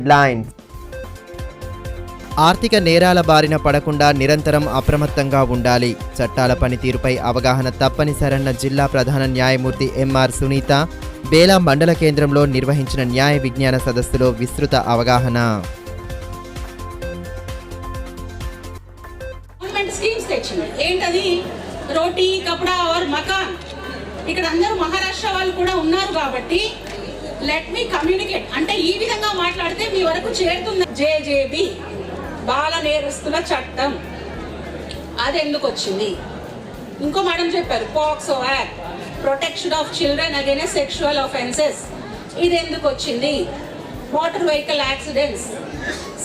Blind ఆర్థిక నేరాల బారిన పడకుండా నిరంతరం అప్రమత్తంగా ఉండాలి. చట్టాల పనితీరుపై అవగాహన తప్పనిసరన్న జిల్లా ప్రధాన న్యాయమూర్తి ఎంఆర్ సునీత బేలా మండల కేంద్రంలో నిర్వహించిన న్యాయ విజ్ఞాన సదస్సులో విస్తృత అవగాహన. ఏంటది రోటీ కపడా और మకాన్. ఇక్కడ అందరూ మహారాష్ట్ర వాళ్ళు కూడా ఉన్నారు కాబట్టి లెట్ మీ కమ్యూనికేట్ అంటే ఈ విధంగా మాట్లాడితే మీ వరకు చేరుతుంది. జేజేబీ బాల నేరస్తుల చట్టం అది ఎందుకు వచ్చింది? ఇంకో మేడం చెప్పారు POCSO act protection of children against sexual offences ఇది ఎందుకు వచ్చింది? మోటార్ వెహికల్ యాక్సిడెంట్స్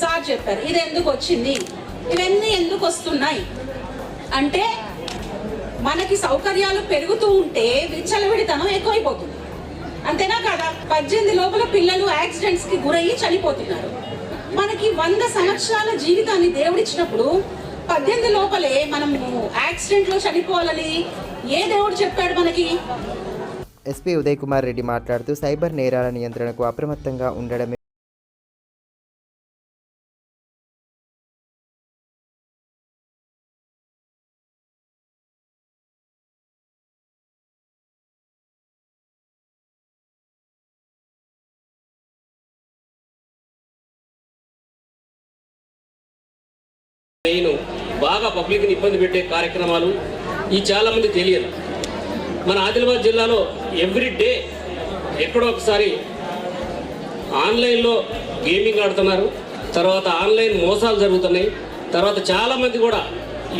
సార్ చెప్పారు ఇది ఎందుకు వచ్చింది? ఇవన్నీ ఎందుకు వస్తున్నాయి అంటే మనకి సౌకర్యాలు పెరుగుతూ ఉంటే విచ్చలవిడితనం ఎక్కువైపోతుంది. అంతేనా కాదా? 18 లోపల పిల్లలు యాక్సిడెంట్స్ కి గురయ్యి చనిపోతున్నారు. మనకి 100 సంవత్సరాల జీవితాన్ని దేవుడిచ్చినప్పుడు 18 లోపలే మనము యాక్సిడెంట్ లో చనిపోవాలని ఏ దేవుడు చెప్పాడు మనకి? ఎస్పీ ఉదయ్ కుమార్ రెడ్డి మాట్లాడుతూ సైబర్ నేరాల నియంత్రణకు అప్రమత్తంగా ఉండడమే బాగా పబ్లిక్ని ఇబ్బంది పెట్టే కార్యక్రమాలు ఈ చాలామంది తెలియదు. మన ఆదిలాబాద్ జిల్లాలో ఎవ్రీ డే ఎక్కడో ఒకసారి ఆన్లైన్లో గేమింగ్ ఆడుతున్నారు, తర్వాత ఆన్లైన్ మోసాలు జరుగుతున్నాయి, తర్వాత చాలామంది కూడా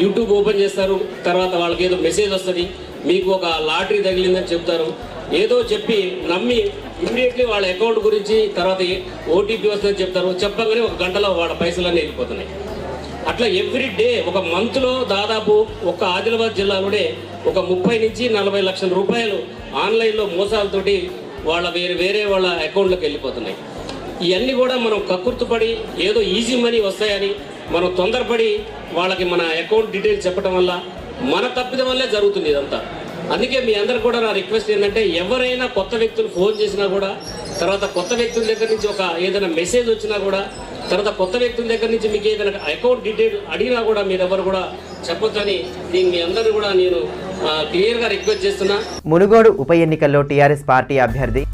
యూట్యూబ్ ఓపెన్ చేస్తారు, తర్వాత వాళ్ళకి ఏదో మెసేజ్ వస్తుంది, మీకు ఒక లాటరీ తగిలిందని చెప్తారు, ఏదో చెప్పి నమ్మి ఇమ్మీడియట్లీ వాళ్ళ అకౌంట్ గురించి తర్వాత ఓటీపీ వస్తుందని చెప్తారు. చెప్పగానే ఒక గంటలో వాళ్ళ పైసలన్నీ వెళ్ళిపోతున్నాయి. అట్లా ఎవ్రీ డే ఒక మంత్లో దాదాపు ఒక ఆదిలాబాద్ జిల్లాలోనే ఒక 30 నుంచి 40 లక్షల రూపాయలు ఆన్లైన్లో మోసాలతోటి వేరే వాళ్ళ అకౌంట్లోకి వెళ్ళిపోతున్నాయి. ఇవన్నీ కూడా మనం కక్కుర్తుపడి ఏదో ఈజీ మనీ వస్తాయని మనం తొందరపడి వాళ్ళకి మన అకౌంట్ డీటెయిల్స్ చెప్పడం వల్ల మన తప్పిదం వల్లే జరుగుతుంది ఇదంతా. అందుకే మీ అందరు కూడా నా రిక్వెస్ట్ ఏంటంటే ఎవరైనా కొత్త వ్యక్తులు ఫోన్ చేసినా కూడా, తర్వాత కొత్త వ్యక్తుల దగ్గర నుంచి ఏదైనా మెసేజ్ వచ్చినా కూడా, తర్వాత కొత్త వ్యక్తుల దగ్గర నుంచి మీకు ఏదైనా అకౌంట్ డీటెయిల్ అడిగినా కూడా మీరెవరు కూడా చెప్పొద్దని దీన్ని మీ అందరూ కూడా నేను క్లియర్గా రిక్వెస్ట్ చేస్తున్నా. మునుగోడు ఉప ఎన్నికల్లో టీఆర్ఎస్ పార్టీ అభ్యర్థి